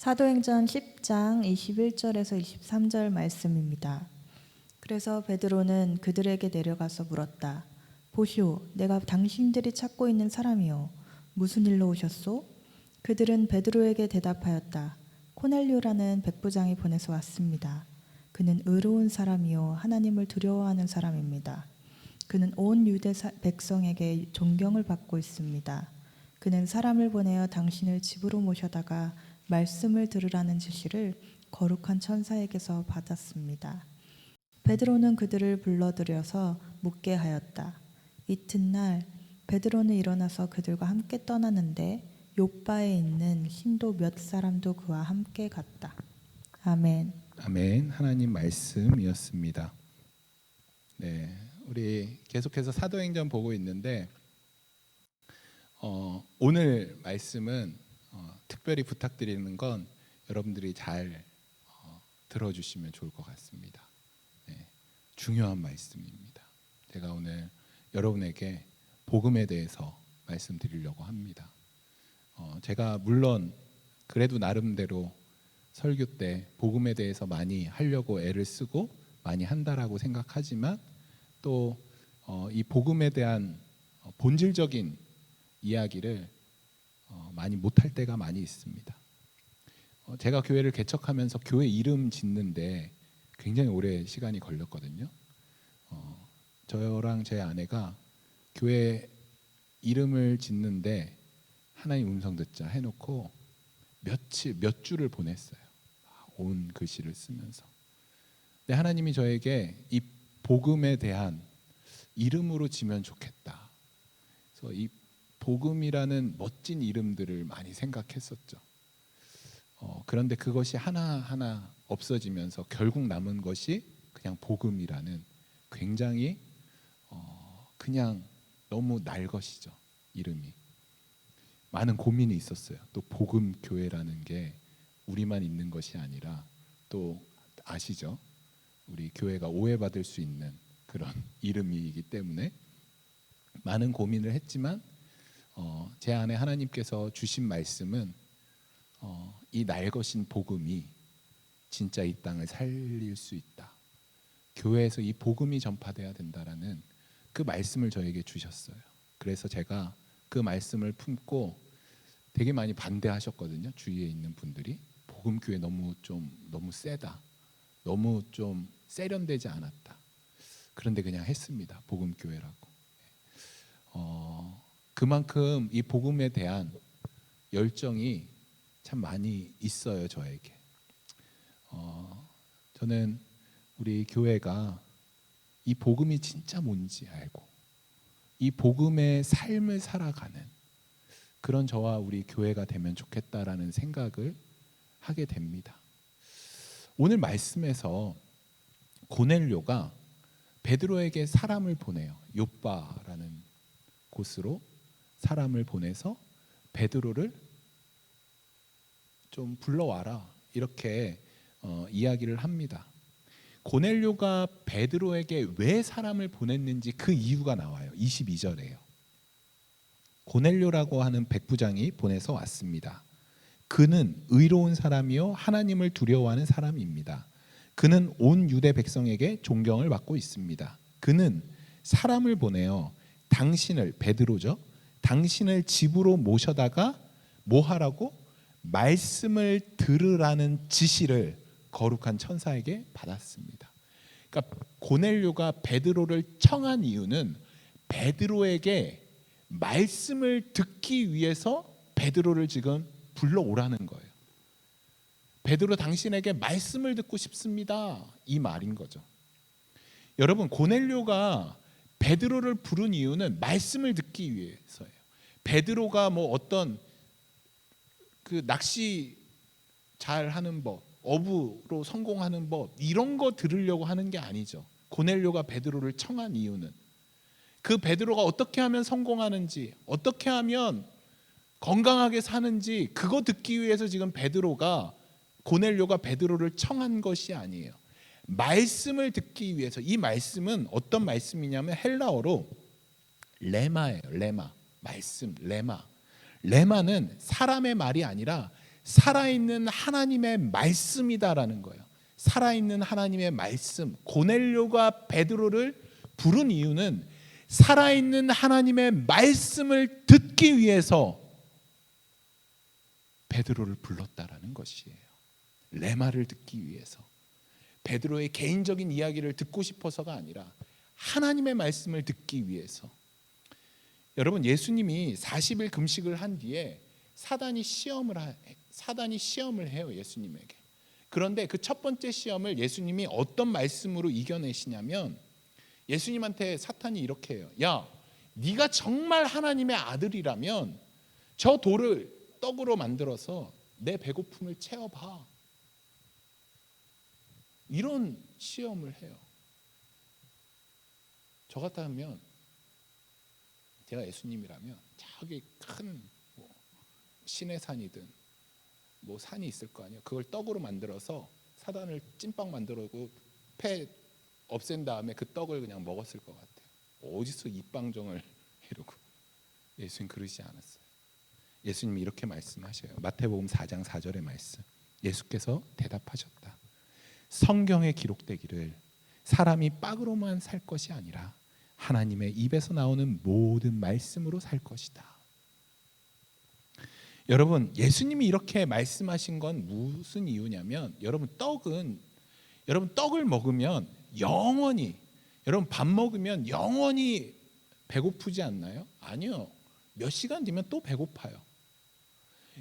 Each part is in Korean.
사도행전 10장 21절에서 23절 말씀입니다. 그래서 베드로는 그들에게 내려가서 물었다. 보시오, 내가 당신들이 찾고 있는 사람이요. 무슨 일로 오셨소? 그들은 베드로에게 대답하였다. 코넬료라는 백부장이 보내서 왔습니다. 그는 의로운 사람이요 하나님을 두려워하는 사람입니다. 그는 온 유대 백성에게 존경을 받고 있습니다. 그는 사람을 보내어 당신을 집으로 모셔다가 말씀을 들으라는 지시를 거룩한 천사에게서 받았습니다. 베드로는 그들을 불러들여서 묻게 하였다. 이튿날 베드로는 일어나서 그들과 함께 떠나는데 욥바에 있는 신도 몇 사람도 그와 함께 갔다. 아멘. 아멘. 하나님 말씀이었습니다. 네, 우리 계속해서 사도행전 보고 있는데 오늘 말씀은 특별히 부탁드리는 건 여러분들이 잘 들어주시면 좋을 것 같습니다. 네, 중요한 말씀입니다. 제가 오늘 여러분에게 복음에 대해서 말씀드리려고 합니다. 제가 물론 그래도 나름대로 설교 때 복음에 대해서 많이 하려고 애를 쓰고 많이 한다라고 생각하지만 또 이 복음에 대한 본질적인 이야기를 많이 못할 때가 많이 있습니다. 제가 교회를 개척하면서 교회 이름 짓는데 굉장히 오래 시간이 걸렸거든요. 저랑 제 아내가 교회 이름을 짓는데 하나님 음성 듣자 해놓고 몇 주를 보냈어요. 온 글씨를 쓰면서. 근데 하나님이 저에게 이 복음에 대한 이름으로 지면 좋겠다. 그래서 이 복음이라는 멋진 이름들을 많이 생각했었죠. 그런데 그것이 하나하나 없어지면서 결국 남은 것이 그냥 복음이라는 굉장히 그냥 너무 날 것이죠. 이름이. 많은 고민이 있었어요. 또 복음교회라는 게 우리만 있는 것이 아니라 또 아시죠? 우리 교회가 오해받을 수 있는 그런 이름이기 때문에 많은 고민을 했지만 제 안에 하나님께서 주신 말씀은 이 날 것인 복음이 진짜 이 땅을 살릴 수 있다. 교회에서 이 복음이 전파돼야 된다라는 그 말씀을 저에게 주셨어요. 그래서 제가 그 말씀을 품고 되게 많이 반대하셨거든요. 주위에 있는 분들이 복음교회 너무 세다. 너무 좀 세련되지 않았다. 그런데 그냥 했습니다. 복음교회라고. 그만큼 이 복음에 대한 열정이 참 많이 있어요. 저에게. 저는 우리 교회가 이 복음이 진짜 뭔지 알고 이 복음의 삶을 살아가는 그런 저와 우리 교회가 되면 좋겠다라는 생각을 하게 됩니다. 오늘 말씀에서 고넬료가 베드로에게 사람을 보내요. 욥바라는 곳으로 사람을 보내서 베드로를 좀 불러와라 이렇게 이야기를 합니다. 고넬료가 베드로에게 왜 사람을 보냈는지 그 이유가 나와요. 22절에요. 고넬료라고 하는 백부장이 보내서 왔습니다. 그는 의로운 사람이요 하나님을 두려워하는 사람입니다. 그는 온 유대 백성에게 존경을 받고 있습니다. 그는 사람을 보내어 당신을, 베드로죠, 당신을 집으로 모셔다가 뭐 하라고? 말씀을 들으라는 지시를 거룩한 천사에게 받았습니다. 그러니까 고넬료가 베드로를 청한 이유는 베드로에게 말씀을 듣기 위해서 베드로를 지금 불러오라는 거예요. 베드로, 당신에게 말씀을 듣고 싶습니다. 이 말인 거죠. 여러분, 고넬료가 베드로를 부른 이유는 말씀을 듣기 위해서예요. 베드로가 뭐 어떤 그 낚시 잘하는 법, 어부로 성공하는 법 이런 거 들으려고 하는 게 아니죠. 고넬료가 베드로를 청한 이유는 그 베드로가 어떻게 하면 성공하는지, 어떻게 하면 건강하게 사는지 그거 듣기 위해서 지금 고넬료가 베드로를 청한 것이 아니에요. 말씀을 듣기 위해서. 이 말씀은 어떤 말씀이냐면 헬라어로 레마예요. 레마. 말씀, 레마. 레마는 사람의 말이 아니라 살아있는 하나님의 말씀이다라는 거예요. 살아있는 하나님의 말씀. 고넬료가 베드로를 부른 이유는 살아있는 하나님의 말씀을 듣기 위해서 베드로를 불렀다라는 것이에요. 레마를 듣기 위해서. 베드로의 개인적인 이야기를 듣고 싶어서가 아니라 하나님의 말씀을 듣기 위해서. 여러분, 예수님이 40일 금식을 한 뒤에 사단이 시험을 해요, 예수님에게. 그런데 그 첫 번째 시험을 예수님이 어떤 말씀으로 이겨내시냐면, 예수님한테 사탄이 이렇게 해요. 야, 네가 정말 하나님의 아들이라면 저 돌을 떡으로 만들어서 내 배고픔을 채워봐. 이런 시험을 해요. 저 같다면, 제가 예수님이라면 저기 큰 신의 산이든 산이 있을 거 아니에요. 그걸 떡으로 만들어서 사단을 찐빵 만들고 폐 없앤 다음에 그 떡을 그냥 먹었을 것 같아요. 어디서 입방정을 이러고. 예수님 그러시지 않았어요. 예수님이 이렇게 말씀하셔요. 마태복음 4장 4절의 말씀. 예수께서 대답하셨다. 성경에 기록되기를 사람이 빵으로만 살 것이 아니라 하나님의 입에서 나오는 모든 말씀으로 살 것이다. 여러분, 예수님이 이렇게 말씀하신 건 무슨 이유냐면, 여러분 떡을 먹으면 영원히, 여러분 밥 먹으면 영원히 배고프지 않나요? 아니요. 몇 시간 뒤면 또 배고파요.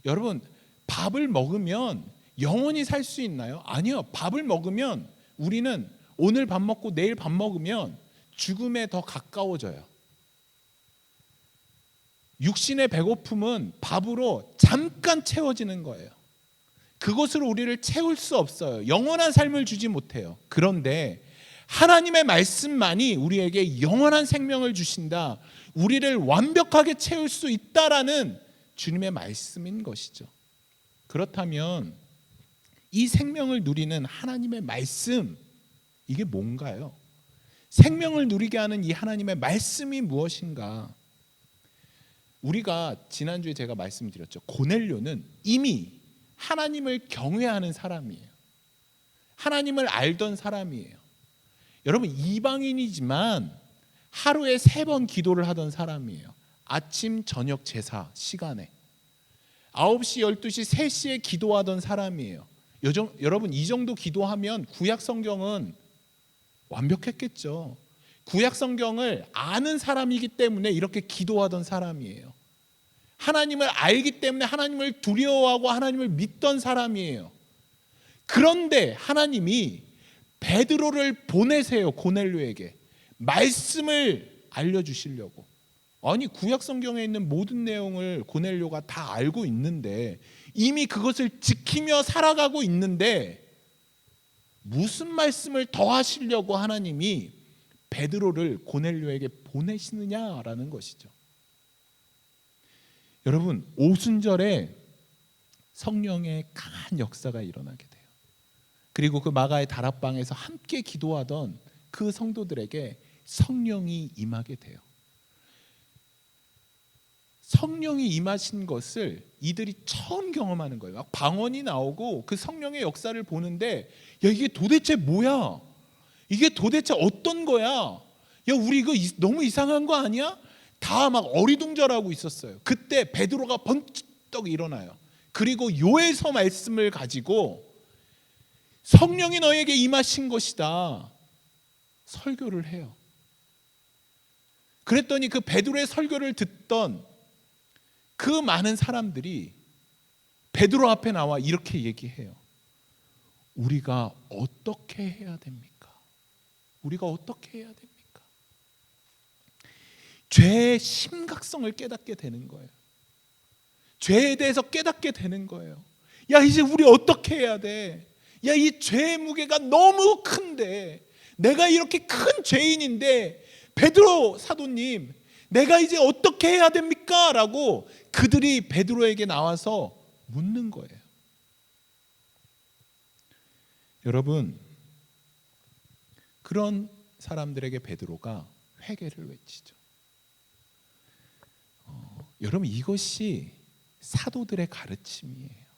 여러분, 밥을 먹으면 영원히 살 수 있나요? 아니요. 밥을 먹으면 우리는 오늘 밥 먹고 내일 밥 먹으면 죽음에 더 가까워져요. 육신의 배고픔은 밥으로 잠깐 채워지는 거예요. 그것으로 우리를 채울 수 없어요. 영원한 삶을 주지 못해요. 그런데 하나님의 말씀만이 우리에게 영원한 생명을 주신다. 우리를 완벽하게 채울 수 있다라는 주님의 말씀인 것이죠. 그렇다면 이 생명을 누리는 하나님의 말씀, 이게 뭔가요? 생명을 누리게 하는 이 하나님의 말씀이 무엇인가? 우리가 지난주에 제가 말씀드렸죠. 고넬료는 이미 하나님을 경외하는 사람이에요. 하나님을 알던 사람이에요. 여러분, 이방인이지만 하루에 3번 기도를 하던 사람이에요. 아침, 저녁, 제사 시간에 9시, 12시, 3시에 기도하던 사람이에요. 여러분, 이 정도 기도하면 구약 성경은 완벽했겠죠. 구약 성경을 아는 사람이기 때문에 이렇게 기도하던 사람이에요. 하나님을 알기 때문에 하나님을 두려워하고 하나님을 믿던 사람이에요. 그런데 하나님이 베드로를 보내세요. 고넬료에게 말씀을 알려주시려고. 아니, 구약 성경에 있는 모든 내용을 고넬료가 다 알고 있는데, 이미 그것을 지키며 살아가고 있는데 무슨 말씀을 더 하시려고 하나님이 베드로를 고넬료에게 보내시느냐라는 것이죠. 여러분, 오순절에 성령의 강한 역사가 일어나게 돼요. 그리고 그 마가의 다락방에서 함께 기도하던 그 성도들에게 성령이 임하게 돼요. 성령이 임하신 것을 이들이 처음 경험하는 거예요. 막 방언이 나오고 그 성령의 역사를 보는데, 야, 이게 도대체 뭐야? 이게 도대체 어떤 거야? 야, 우리 이거 너무 이상한 거 아니야? 다 막 어리둥절하고 있었어요. 그때 베드로가 번쩍 일어나요. 그리고 요에서 말씀을 가지고 성령이 너에게 임하신 것이다 설교를 해요. 그랬더니 그 베드로의 설교를 듣던 그 많은 사람들이 베드로 앞에 나와 이렇게 얘기해요. 우리가 어떻게 해야 됩니까? 우리가 어떻게 해야 됩니까? 죄의 심각성을 깨닫게 되는 거예요. 죄에 대해서 깨닫게 되는 거예요. 야, 이제 우리 어떻게 해야 돼? 야, 이 죄의 무게가 너무 큰데, 내가 이렇게 큰 죄인인데 베드로 사도님, 내가 이제 어떻게 해야 됩니까? 라고 그들이 베드로에게 나와서 묻는 거예요. 여러분, 그런 사람들에게 베드로가 회개를 외치죠. 여러분, 이것이 사도들의 가르침이에요.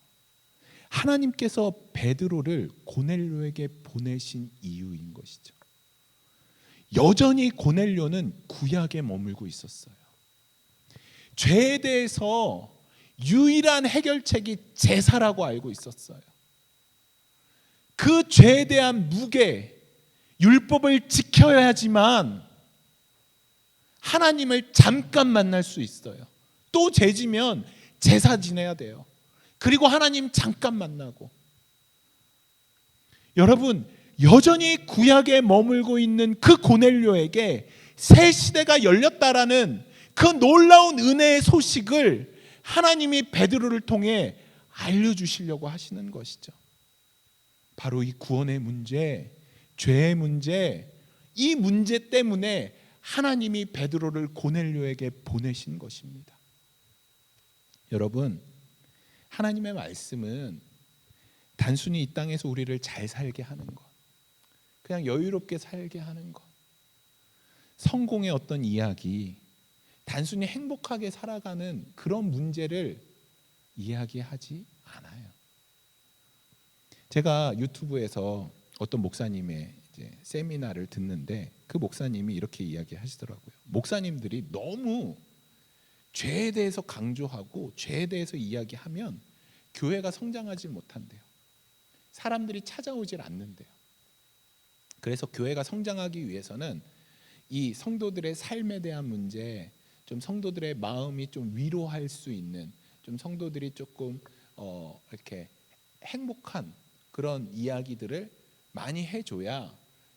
하나님께서 베드로를 고넬료에게 보내신 이유인 것이죠. 여전히 고넬료는 구약에 머물고 있었어요. 죄에 대해서 유일한 해결책이 제사라고 알고 있었어요. 그 죄에 대한 무게, 율법을 지켜야지만 하나님을 잠깐 만날 수 있어요. 또 죄지면 제사 지내야 돼요. 그리고 하나님 잠깐 만나고. 여러분, 여전히 구약에 머물고 있는 그 고넬료에게 새 시대가 열렸다라는 그 놀라운 은혜의 소식을 하나님이 베드로를 통해 알려주시려고 하시는 것이죠. 바로 이 구원의 문제, 죄의 문제, 이 문제 때문에 하나님이 베드로를 고넬료에게 보내신 것입니다. 여러분, 하나님의 말씀은 단순히 이 땅에서 우리를 잘 살게 하는 것, 그냥 여유롭게 살게 하는 것, 성공의 어떤 이야기, 단순히 행복하게 살아가는 그런 문제를 이야기하지 않아요. 제가 유튜브에서 어떤 목사님의 이제 세미나를 듣는데 그 목사님이 이렇게 이야기하시더라고요. 목사님들이 너무 죄에 대해서 강조하고 죄에 대해서 이야기하면 교회가 성장하지 못한대요. 사람들이 찾아오질 않는데요. 그래서 교회가 성장하기 위해서는 이 성도들의 삶에 대한 문제, 좀 성도들의 마음이 좀 위로할 수 있는, 좀 성도들이 조금 이렇게 행복한 그런 이야기들을 많이 해줘야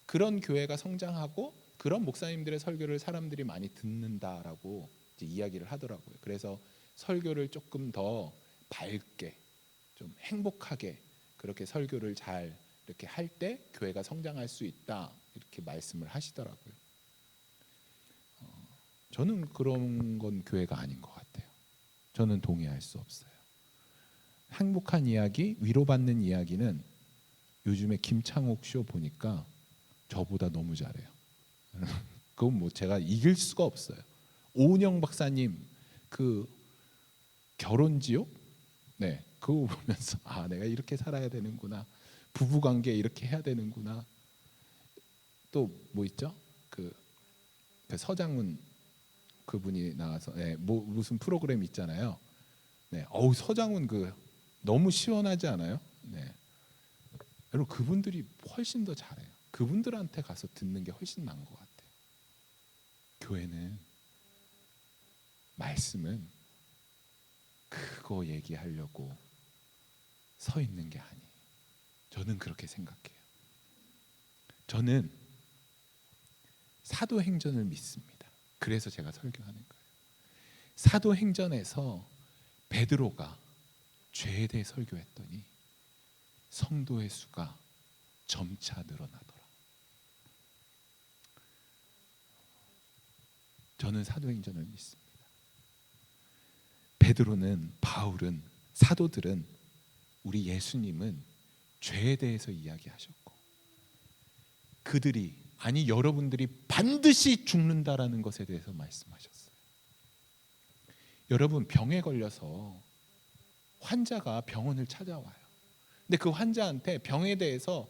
그런 교회가 성장하고 그런 목사님들의 설교를 사람들이 많이 듣는다라고 이제 이야기를 하더라고요. 그래서 설교를 조금 더 밝게, 좀 행복하게 그렇게 설교를 잘 이렇게 할 때 교회가 성장할 수 있다, 이렇게 말씀을 하시더라고요. 저는 그런 건 교회가 아닌 것 같아요. 저는 동의할 수 없어요. 행복한 이야기, 위로받는 이야기는 요즘에 김창옥 쇼 보니까 저보다 너무 잘해요. 그건 뭐 제가 이길 수가 없어요. 오은영 박사님 그 결혼지옥, 네, 그거 보면서 아, 내가 이렇게 살아야 되는구나, 부부관계 이렇게 해야 되는구나. 또 뭐 있죠? 그 서장훈 그분이 나와서 뭐 무슨 프로그램 있잖아요. 네, 서장훈 그 너무 시원하지 않아요? 네, 여러분 그분들이 훨씬 더 잘해요. 그분들한테 가서 듣는 게 훨씬 나은 것 같아요. 교회는, 말씀은 그거 얘기하려고 서 있는 게 아니에요. 저는 그렇게 생각해요. 저는 사도행전을 믿습니다. 그래서 제가 설교하는 거예요. 사도행전에서 베드로가 죄에 대해 설교했더니 성도의 수가 점차 늘어나더라. 저는 사도행전을 믿습니다. 베드로는, 바울은, 사도들은, 우리 예수님은 죄에 대해서 이야기하셨고, 그들이, 아니 여러분들이 반드시 죽는다라는 것에 대해서 말씀하셨어요. 여러분, 병에 걸려서 환자가 병원을 찾아와요. 근데 그 환자한테 병에 대해서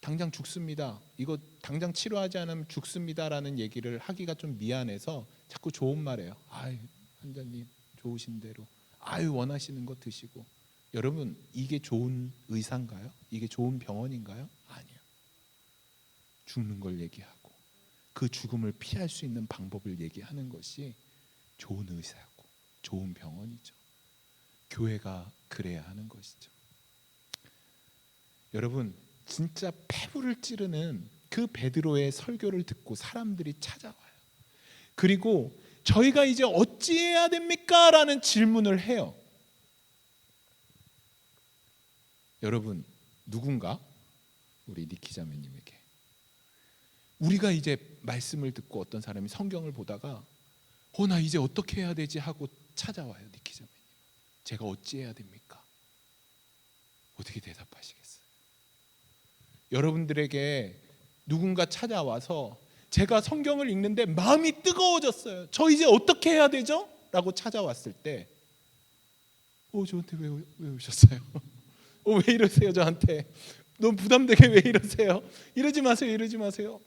당장 죽습니다, 이거 당장 치료하지 않으면 죽습니다라는 얘기를 하기가 좀 미안해서 자꾸 좋은 말해요. 아유, 환자님 좋으신 대로, 아유, 원하시는 거 드시고. 여러분, 이게 좋은 의사인가요? 이게 좋은 병원인가요? 아니요. 죽는 걸 얘기하고 그 죽음을 피할 수 있는 방법을 얘기하는 것이 좋은 의사고 좋은 병원이죠. 교회가 그래야 하는 것이죠. 여러분, 진짜 폐부를 찌르는 그 베드로의 설교를 듣고 사람들이 찾아와요. 그리고 저희가 이제 어찌해야 됩니까? 라는 질문을 해요. 여러분, 누군가 우리 니키 자매님에게, 우리가 이제 말씀을 듣고 어떤 사람이 성경을 보다가 나 이제 어떻게 해야 되지 하고 찾아와요. 니키 자매님, 제가 어찌해야 됩니까? 어떻게 대답하시겠어요? 여러분들에게 누군가 찾아와서 제가 성경을 읽는데 마음이 뜨거워졌어요, 저 이제 어떻게 해야 되죠? 라고 찾아왔을 때 저한테 왜 오셨어요? 왜 이러세요 저한테? 너무 부담되게 왜 이러세요? 이러지 마세요.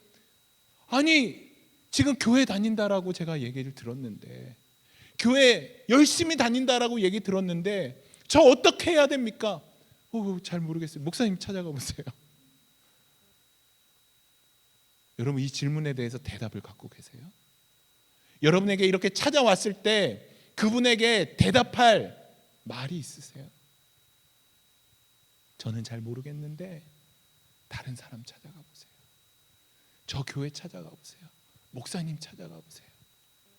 아니 지금 교회 다닌다라고 제가 얘기를 들었는데, 교회 열심히 다닌다라고 얘기 들었는데 저 어떻게 해야 됩니까? 잘 모르겠어요. 목사님 찾아가 보세요. 여러분, 이 질문에 대해서 대답을 갖고 계세요? 여러분에게 이렇게 찾아왔을 때 그분에게 대답할 말이 있으세요? 저는 잘 모르겠는데 다른 사람 찾아가 보세요. 저 교회 찾아가 보세요. 목사님 찾아가 보세요.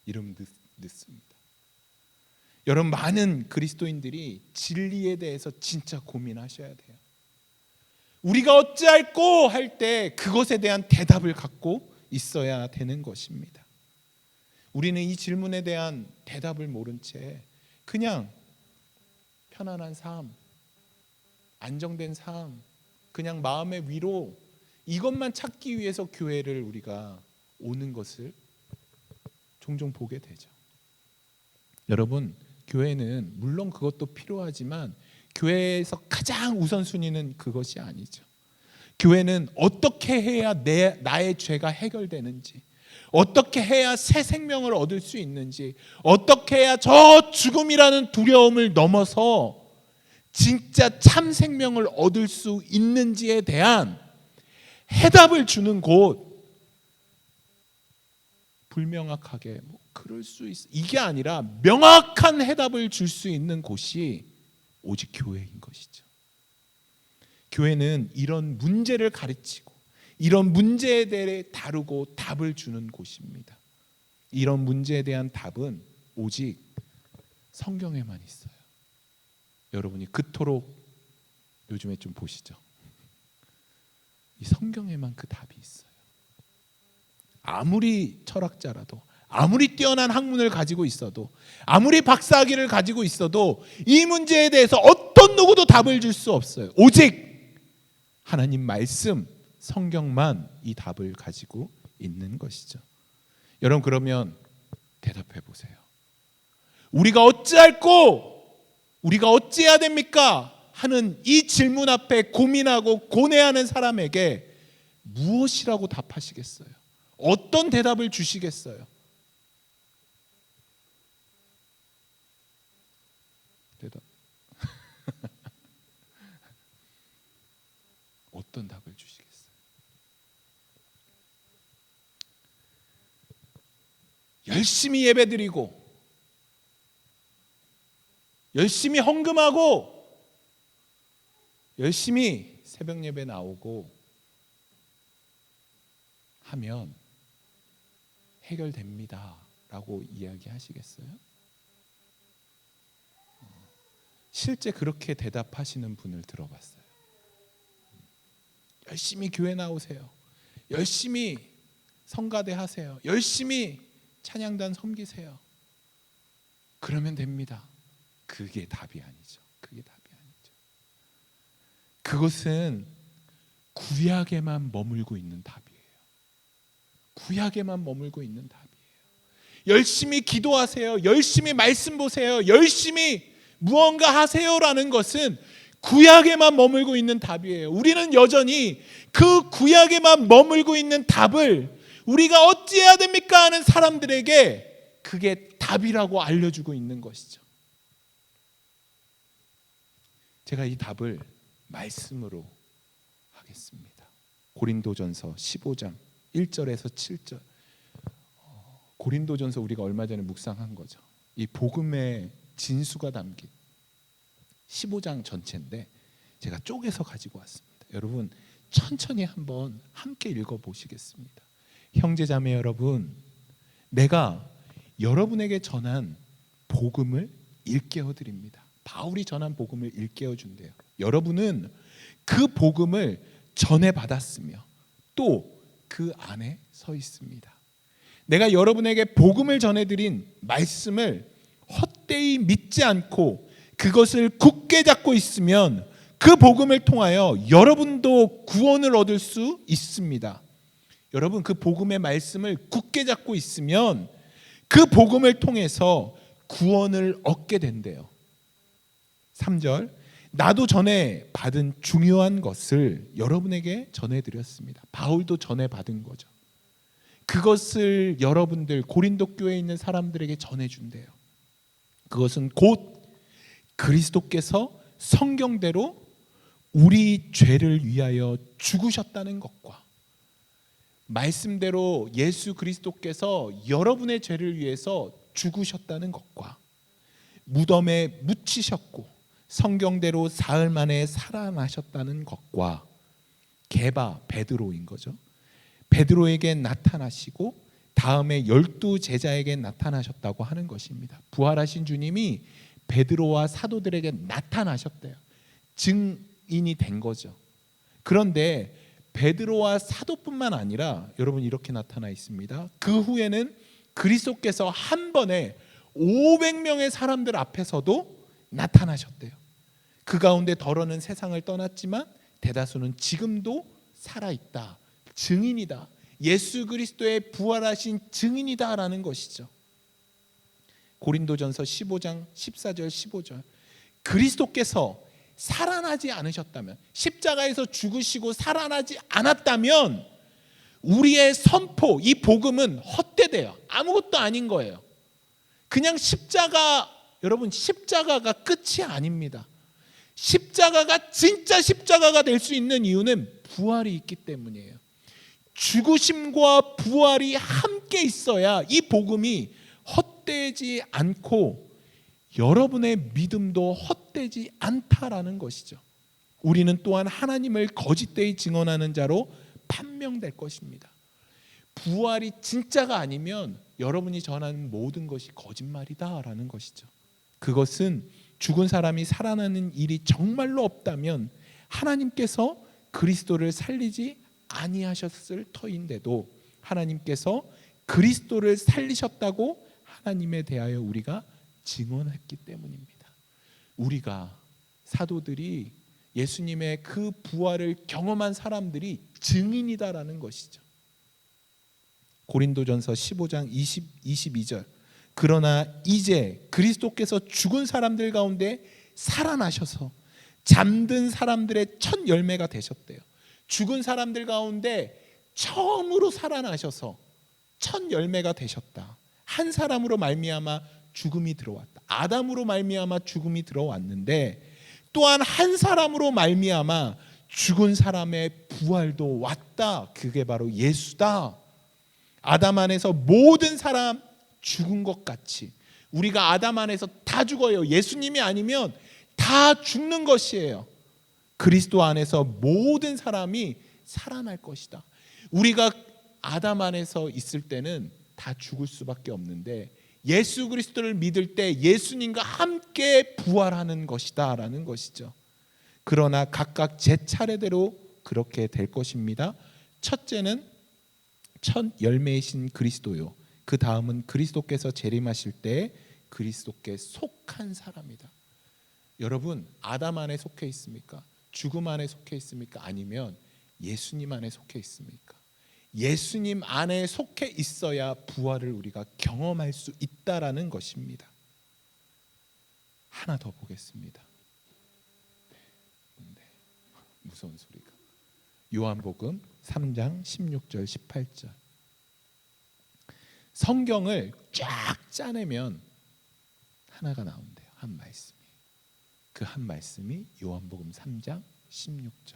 이러면 늦습니다. 여러분, 많은 그리스도인들이 진리에 대해서 진짜 고민하셔야 돼요. 우리가 어찌할꼬 할 때 그것에 대한 대답을 갖고 있어야 되는 것입니다. 우리는 이 질문에 대한 대답을 모른 채 그냥 편안한 삶, 안정된 삶, 그냥 마음의 위로, 이것만 찾기 위해서 교회를 우리가 오는 것을 종종 보게 되죠. 여러분, 교회는 물론 그것도 필요하지만 교회에서 가장 우선순위는 그것이 아니죠. 교회는 어떻게 해야 나의 죄가 해결되는지, 어떻게 해야 새 생명을 얻을 수 있는지, 어떻게 해야 저 죽음이라는 두려움을 넘어서 진짜 참 생명을 얻을 수 있는지에 대한 해답을 주는 곳, 불명확하게 그럴 수 있어, 이게 아니라 명확한 해답을 줄 수 있는 곳이 오직 교회인 것이죠. 교회는 이런 문제를 가르치고 이런 문제에 대해 다루고 답을 주는 곳입니다. 이런 문제에 대한 답은 오직 성경에만 있어요. 여러분이 그토록 요즘에 좀 보시죠. 이 성경에만 그 답이 있어요. 아무리 철학자라도, 아무리 뛰어난 학문을 가지고 있어도, 아무리 박사학위를 가지고 있어도 이 문제에 대해서 어떤 누구도 답을 줄 수 없어요. 오직 하나님 말씀, 성경만 이 답을 가지고 있는 것이죠. 여러분, 그러면 대답해 보세요. 우리가 어찌할꼬, 우리가 어찌해야 됩니까? 하는 이 질문 앞에 고민하고 고뇌하는 사람에게 무엇이라고 답하시겠어요? 어떤 대답을 주시겠어요? 대답. 어떤 답을 주시겠어요? 열심히 예배드리고, 열심히 헌금하고, 열심히 새벽 예배 나오고 하면 해결됩니다 라고 이야기하시겠어요? 실제 그렇게 대답하시는 분을 들어봤어요. 열심히 교회 나오세요. 열심히 성가대 하세요. 열심히 찬양단 섬기세요. 그러면 됩니다. 그게 답이 아니죠. 그게 답이 아니죠. 그것은 구약에만 머물고 있는 답이에요. 구약에만 머물고 있는 답이에요. 열심히 기도하세요. 열심히 말씀 보세요. 열심히 무언가 하세요라는 것은 구약에만 머물고 있는 답이에요. 우리는 여전히 그 구약에만 머물고 있는 답을 우리가 어찌해야 됩니까 하는 사람들에게 그게 답이라고 알려주고 있는 것이죠. 제가 이 답을 말씀으로 하겠습니다. 고린도전서 15장 1절에서 7절. 고린도전서 우리가 얼마 전에 묵상한 거죠. 이 복음의 진수가 담긴 15장 전체인데 제가 쪼개서 가지고 왔습니다. 여러분, 천천히 한번 함께 읽어보시겠습니다. 형제자매 여러분, 내가 여러분에게 전한 복음을 일깨워 드립니다. 바울이 전한 복음을 일깨워 준대요. 여러분은 그 복음을 전해 받았으며 또 그 안에 서 있습니다. 내가 여러분에게 복음을 전해드린 말씀을 헛되이 믿지 않고 그것을 굳게 잡고 있으면 그 복음을 통하여 여러분도 구원을 얻을 수 있습니다. 여러분, 그 복음의 말씀을 굳게 잡고 있으면 그 복음을 통해서 구원을 얻게 된대요. 3절 나도 전에 받은 중요한 것을 여러분에게 전해드렸습니다. 바울도 전해 받은 거죠. 그것을 여러분들 고린도 교회에 있는 사람들에게 전해준대요. 그것은 곧 그리스도께서 성경대로 우리 죄를 위하여 죽으셨다는 것과 말씀대로 예수 그리스도께서 여러분의 죄를 위해서 죽으셨다는 것과 무덤에 묻히셨고 성경대로 사흘 만에 살아나셨다는 것과 게바 베드로인 거죠. 베드로에게 나타나시고 다음에 12 제자에게 나타나셨다고 하는 것입니다. 부활하신 주님이 베드로와 사도들에게 나타나셨대요. 증인이 된 거죠. 그런데 베드로와 사도뿐만 아니라 여러분 이렇게 나타나 있습니다. 그 후에는 그리스도께서 한 번에 500명의 사람들 앞에서도 나타나셨대요. 그 가운데 더러는 세상을 떠났지만 대다수는 지금도 살아있다. 증인이다. 예수 그리스도의 부활하신 증인이다라는 것이죠. 고린도전서 15장 14절 15절 그리스도께서 살아나지 않으셨다면 십자가에서 죽으시고 살아나지 않았다면 우리의 선포 이 복음은 헛되대요. 아무것도 아닌 거예요. 그냥 여러분 십자가가 끝이 아닙니다. 십자가가 진짜 십자가가 될 수 있는 이유는 부활이 있기 때문이에요. 죽으심과 부활이 함께 있어야 이 복음이 헛되지 않고 여러분의 믿음도 헛되지 않다라는 것이죠. 우리는 또한 하나님을 거짓되이 증언하는 자로 판명될 것입니다. 부활이 진짜가 아니면 여러분이 전하는 모든 것이 거짓말이다라는 것이죠. 그것은 죽은 사람이 살아나는 일이 정말로 없다면 하나님께서 그리스도를 살리지 아니하셨을 터인데도 하나님께서 그리스도를 살리셨다고 하나님에 대하여 우리가 증언했기 때문입니다. 우리가 사도들이 예수님의 그 부활을 경험한 사람들이 증인이다라는 것이죠. 고린도전서 15장 22절 그러나 이제 그리스도께서 죽은 사람들 가운데 살아나셔서 잠든 사람들의 첫 열매가 되셨대요. 죽은 사람들 가운데 처음으로 살아나셔서 첫 열매가 되셨다. 한 사람으로 말미암아 죽음이 들어왔다. 아담으로 말미암아 죽음이 들어왔는데 또한 한 사람으로 말미암아 죽은 사람의 부활도 왔다. 그게 바로 예수다. 아담 안에서 모든 사람 죽은 것 같이 우리가 아담 안에서 다 죽어요. 예수님이 아니면 다 죽는 것이에요. 그리스도 안에서 모든 사람이 살아날 것이다. 우리가 아담 안에서 있을 때는 다 죽을 수밖에 없는데 예수 그리스도를 믿을 때 예수님과 함께 부활하는 것이다 라는 것이죠. 그러나 각각 제 차례대로 그렇게 될 것입니다. 첫째는 첫 열매이신 그리스도요. 그 다음은 그리스도께서 재림하실 때 그리스도께 속한 사람이다. 여러분 아담 안에 속해 있습니까? 죽음 안에 속해 있습니까? 아니면 예수님 안에 속해 있습니까? 예수님 안에 속해 있어야 부활을 우리가 경험할 수 있다라는 것입니다. 하나 더 보겠습니다. 네. 무서운 소리가. 요한복음 3장 16절 18절. 성경을 쫙 짜내면 하나가 나온대요. 한 말씀이. 그 한 말씀이 요한복음 3장 16절.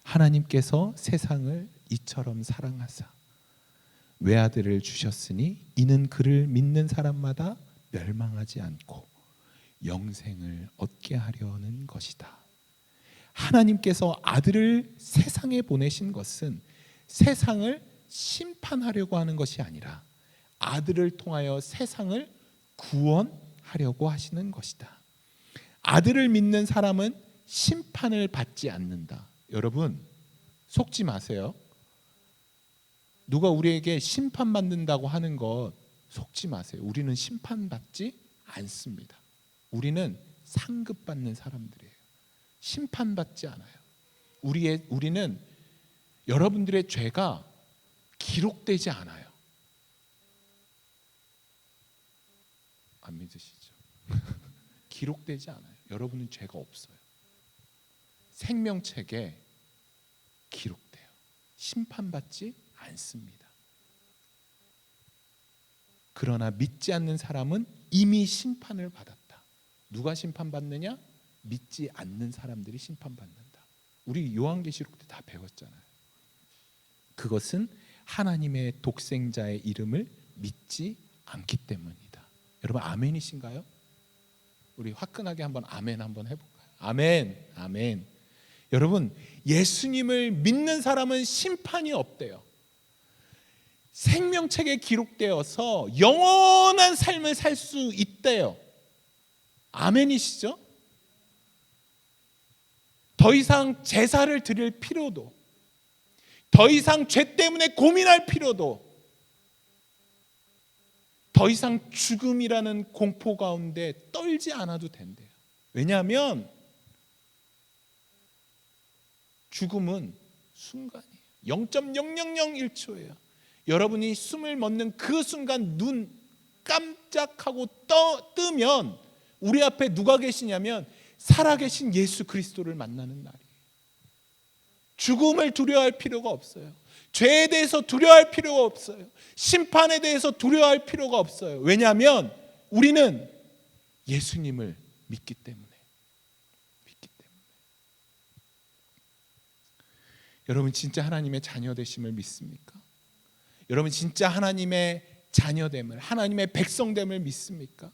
하나님께서 세상을 이처럼 사랑하사 외아들을 주셨으니 이는 그를 믿는 사람마다 멸망하지 않고 영생을 얻게 하려는 것이다. 하나님께서 아들을 세상에 보내신 것은 세상을 심판하려고 하는 것이 아니라 아들을 통하여 세상을 구원하려고 하시는 것이다. 아들을 믿는 사람은 심판을 받지 않는다. 여러분 속지 마세요. 누가 우리에게 심판받는다고 하는 것 속지 마세요. 우리는 심판받지 않습니다. 우리는 상급받는 사람들이에요. 심판받지 않아요. 우리는 여러분들의 죄가 기록되지 않아요. 안 믿으시죠? 기록되지 않아요. 여러분은 죄가 없어요. 생명책에 기록돼요. 심판받지 않습니다. 그러나 믿지 않는 사람은 이미 심판을 받았다. 누가 심판받느냐? 믿지 않는 사람들이 심판받는다. 우리 요한계시록 때 다 배웠잖아요. 그것은 하나님의 독생자의 이름을 믿지 않기 때문이다. 여러분 아멘이신가요? 우리 화끈하게 한번 아멘 한번 해볼까요? 아멘, 아멘. 여러분 예수님을 믿는 사람은 심판이 없대요. 생명책에 기록되어서 영원한 삶을 살 수 있대요. 아멘이시죠? 더 이상 제사를 드릴 필요도, 더 이상 죄 때문에 고민할 필요도, 더 이상 죽음이라는 공포 가운데 떨지 않아도 된대요. 왜냐하면 죽음은 순간이에요. 0.0001초예요. 여러분이 숨을 멎는 그 순간 눈 깜짝하고 뜨면 우리 앞에 누가 계시냐면 살아계신 예수 그리스도를 만나는 날이에요. 죽음을 두려워할 필요가 없어요. 죄에 대해서 두려워할 필요가 없어요. 심판에 대해서 두려워할 필요가 없어요. 왜냐하면 우리는 예수님을 믿기 때문에. 여러분 진짜 하나님의 자녀 되심을 믿습니까? 여러분 진짜 하나님의 자녀됨을, 하나님의 백성됨을 믿습니까?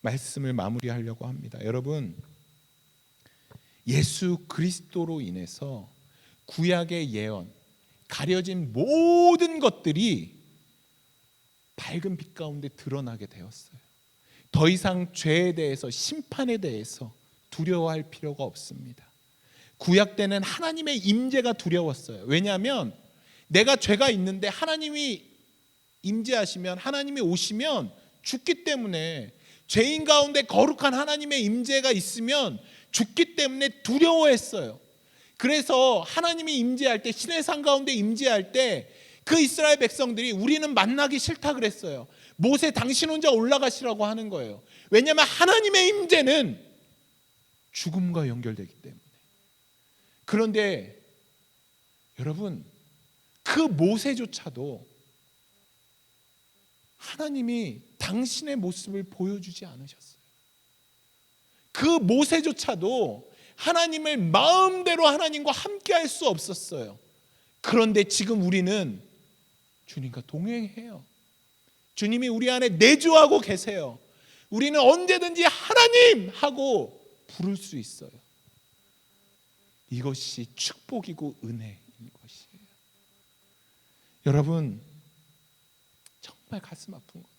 말씀을 마무리하려고 합니다. 여러분 예수 그리스도로 인해서 구약의 예언, 가려진 모든 것들이 밝은 빛 가운데 드러나게 되었어요. 더 이상 죄에 대해서, 심판에 대해서 두려워할 필요가 없습니다. 구약 때는 하나님의 임재가 두려웠어요. 왜냐하면 내가 죄가 있는데 하나님이 임재하시면, 하나님이 오시면 죽기 때문에, 죄인 가운데 거룩한 하나님의 임재가 있으면 죽기 때문에 두려워했어요. 그래서 하나님이 임재할 때, 신의 산 가운데 임재할 때 그 이스라엘 백성들이 우리는 만나기 싫다 그랬어요. 모세 당신 혼자 올라가시라고 하는 거예요. 왜냐하면 하나님의 임재는 죽음과 연결되기 때문에. 그런데 여러분 그 모세조차도 하나님이 당신의 모습을 보여주지 않으셨어요. 그 모세조차도 하나님을 마음대로 하나님과 함께 할 수 없었어요. 그런데 지금 우리는 주님과 동행해요. 주님이 우리 안에 내주하고 계세요. 우리는 언제든지 하나님 하고 부를 수 있어요. 이것이 축복이고 은혜인 것이에요. 여러분 정말 가슴 아픈 거예요.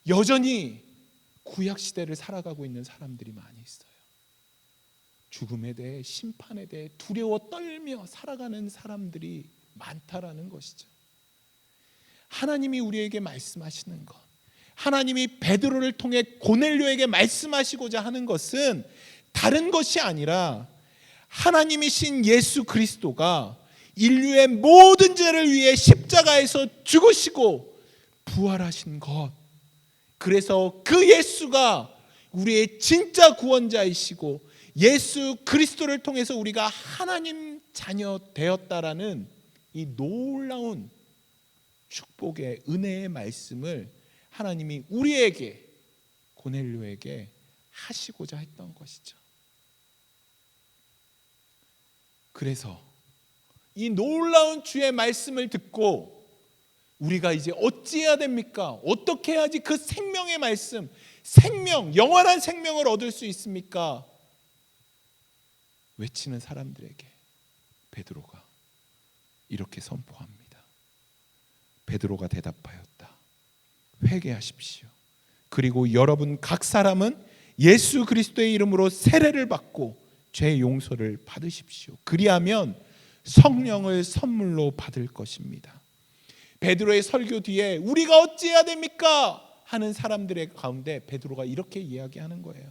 여전히 구약 시대를 살아가고 있는 사람들이 많이 있어요. 죽음에 대해, 심판에 대해 두려워 떨며 살아가는 사람들이 많다라는 것이죠. 하나님이 우리에게 말씀하시는 것, 하나님이 베드로를 통해 고넬료에게 말씀하시고자 하는 것은 다른 것이 아니라 하나님이신 예수 그리스도가 인류의 모든 죄를 위해 십자가에서 죽으시고 부활하신 것, 그래서 그 예수가 우리의 진짜 구원자이시고 예수 그리스도를 통해서 우리가 하나님 자녀 되었다라는 이 놀라운 축복의 은혜의 말씀을 하나님이 우리에게, 고넬료에게 하시고자 했던 것이죠. 그래서 이 놀라운 주의 말씀을 듣고 우리가 이제 어찌해야 됩니까? 어떻게 해야지 그 생명의 말씀, 생명, 영원한 생명을 얻을 수 있습니까? 외치는 사람들에게 베드로가 이렇게 선포합니다. 베드로가 대답하였다. 회개하십시오. 그리고 여러분 각 사람은 예수 그리스도의 이름으로 세례를 받고 죄 용서를 받으십시오. 그리하면 성령을 선물로 받을 것입니다. 베드로의 설교 뒤에 우리가 어찌해야 됩니까? 하는 사람들의 가운데 베드로가 이렇게 이야기하는 거예요.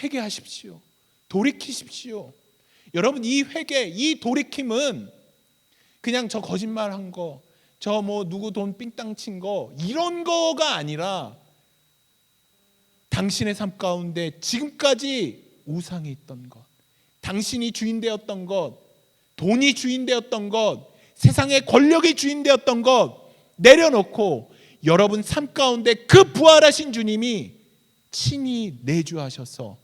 회개하십시오. 돌이키십시오. 여러분 이 회개, 이 돌이킴은 그냥 저 거짓말한 거, 저 뭐 누구 돈 삥땅 친 거, 이런 거가 아니라 당신의 삶 가운데 지금까지 우상이 있던 것, 당신이 주인되었던 것, 돈이 주인되었던 것, 세상의 권력이 주인되었던 것 내려놓고 여러분 삶 가운데 그 부활하신 주님이 친히 내주하셔서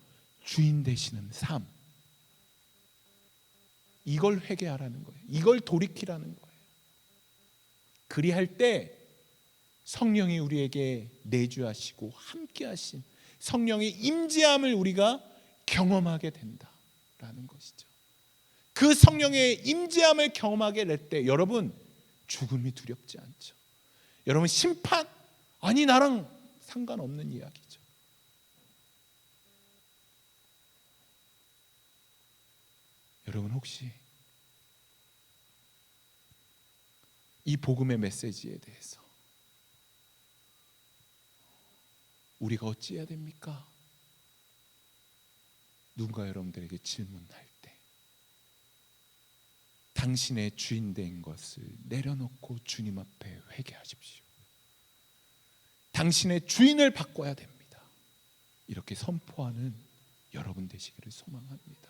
주인 되시는 삶, 이걸 회개하라는 거예요. 이걸 돌이키라는 거예요. 그리할 때 성령이 우리에게 내주하시고 함께하신 성령의 임재함을 우리가 경험하게 된다라는 것이죠. 그 성령의 임재함을 경험하게 될 때 여러분 죽음이 두렵지 않죠. 여러분 심판? 아니 나랑 상관없는 이야기죠. 여러분 혹시 이 복음의 메시지에 대해서 우리가 어찌해야 됩니까? 누군가 여러분들에게 질문할 때 당신의 주인된 것을 내려놓고 주님 앞에 회개하십시오. 당신의 주인을 바꿔야 됩니다. 이렇게 선포하는 여러분 되시기를 소망합니다.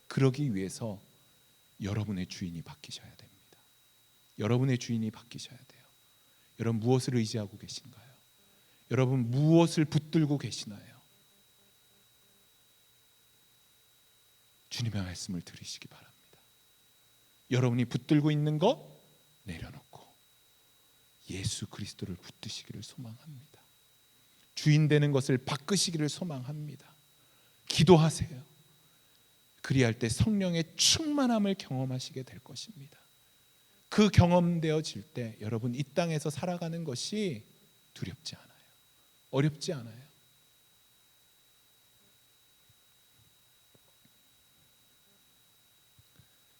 그러기 위해서 여러분의 주인이 바뀌셔야 됩니다. 여러분의 주인이 바뀌셔야 돼요. 여러분 무엇을 의지하고 계신가요? 여러분 무엇을 붙들고 계시나요? 주님의 말씀을 들으시기 바랍니다. 여러분이 붙들고 있는 것 내려놓고 예수 그리스도를 붙드시기를 소망합니다. 주인 되는 것을 바꾸시기를 소망합니다. 기도하세요. 그리할 때 성령의 충만함을 경험하시게 될 것입니다. 그 경험되어질 때 여러분 이 땅에서 살아가는 것이 두렵지 않아요. 어렵지 않아요.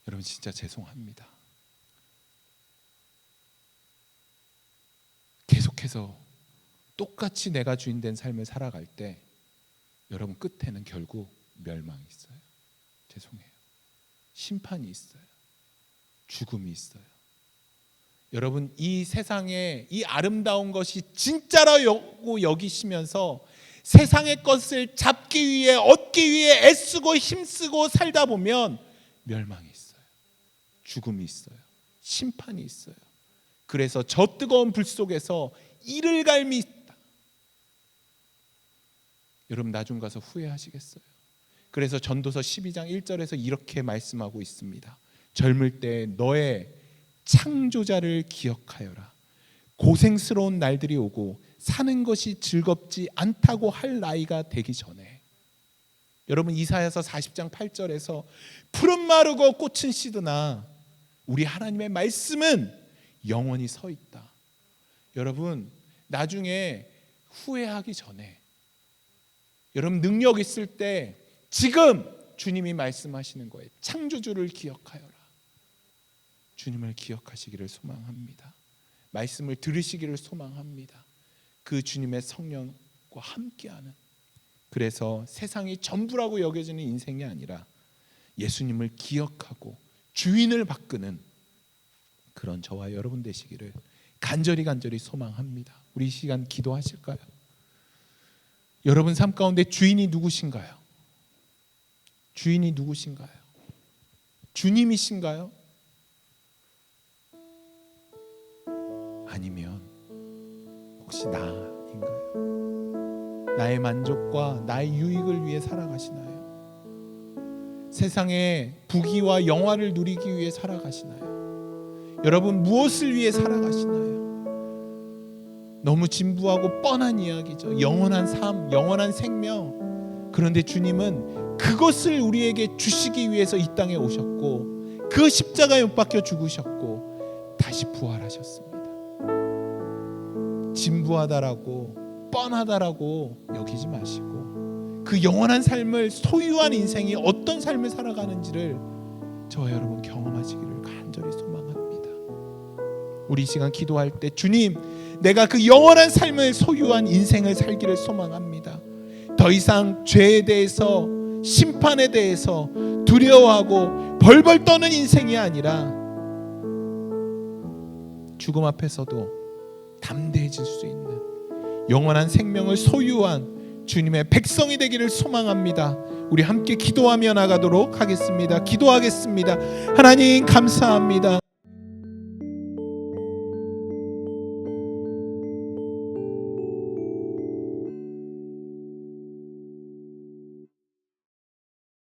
여러분 진짜 죄송합니다. 계속해서 똑같이 내가 주인된 삶을 살아갈 때 여러분 끝에는 결국 멸망이 있어요. 죄송해요. 심판이 있어요. 죽음이 있어요. 여러분 이 세상에 이 아름다운 것이 진짜라고 여기시면서 세상의 것을 잡기 위해 얻기 위해 애쓰고 힘쓰고 살다 보면 멸망이 있어요. 죽음이 있어요. 심판이 있어요. 그래서 저 뜨거운 불 속에서 이를 갈미 있다. 여러분 나중 가서 후회하시겠어요. 그래서 전도서 12장 1절에서 이렇게 말씀하고 있습니다. 젊을 때 너의 창조자를 기억하여라. 고생스러운 날들이 오고 사는 것이 즐겁지 않다고 할 나이가 되기 전에. 여러분 이사야서 40장 8절에서 푸른 마르고 꽃은 시드나 우리 하나님의 말씀은 영원히 서 있다. 여러분 나중에 후회하기 전에 여러분 능력 있을 때 지금 주님이 말씀하시는 거예요. 창조주를 기억하여라. 주님을 기억하시기를 소망합니다. 말씀을 들으시기를 소망합니다. 그 주님의 성령과 함께하는, 그래서 세상이 전부라고 여겨지는 인생이 아니라 예수님을 기억하고 주인을 바꾸는 그런 저와 여러분 되시기를 간절히 소망합니다. 우리 이 시간 기도하실까요? 여러분 삶 가운데 주인이 누구신가요? 주인이 누구신가요? 주님이신가요? 아니면 혹시 나인가요? 나의 만족과 나의 유익을 위해 살아가시나요? 세상의 부귀와 영화를 누리기 위해 살아가시나요? 여러분 무엇을 위해 살아가시나요? 너무 진부하고 뻔한 이야기죠. 영원한 삶, 영원한 생명. 그런데 주님은 그것을 우리에게 주시기 위해서 이 땅에 오셨고 그 십자가에 못 박혀 죽으셨고 다시 부활하셨습니다. 진부하다라고 뻔하다라고 여기지 마시고 그 영원한 삶을 소유한 인생이 어떤 삶을 살아가는지를 저와 여러분 경험하시기를 간절히 소망합니다. 우리 이 시간 기도할 때 주님, 내가 그 영원한 삶을 소유한 인생을 살기를 소망합니다. 더 이상 죄에 대해서 심판에 대해서 두려워하고 벌벌 떠는 인생이 아니라 죽음 앞에서도 담대해질 수 있는 영원한 생명을 소유한 주님의 백성이 되기를 소망합니다. 우리 함께 기도하며 나가도록 하겠습니다. 기도하겠습니다. 하나님 감사합니다.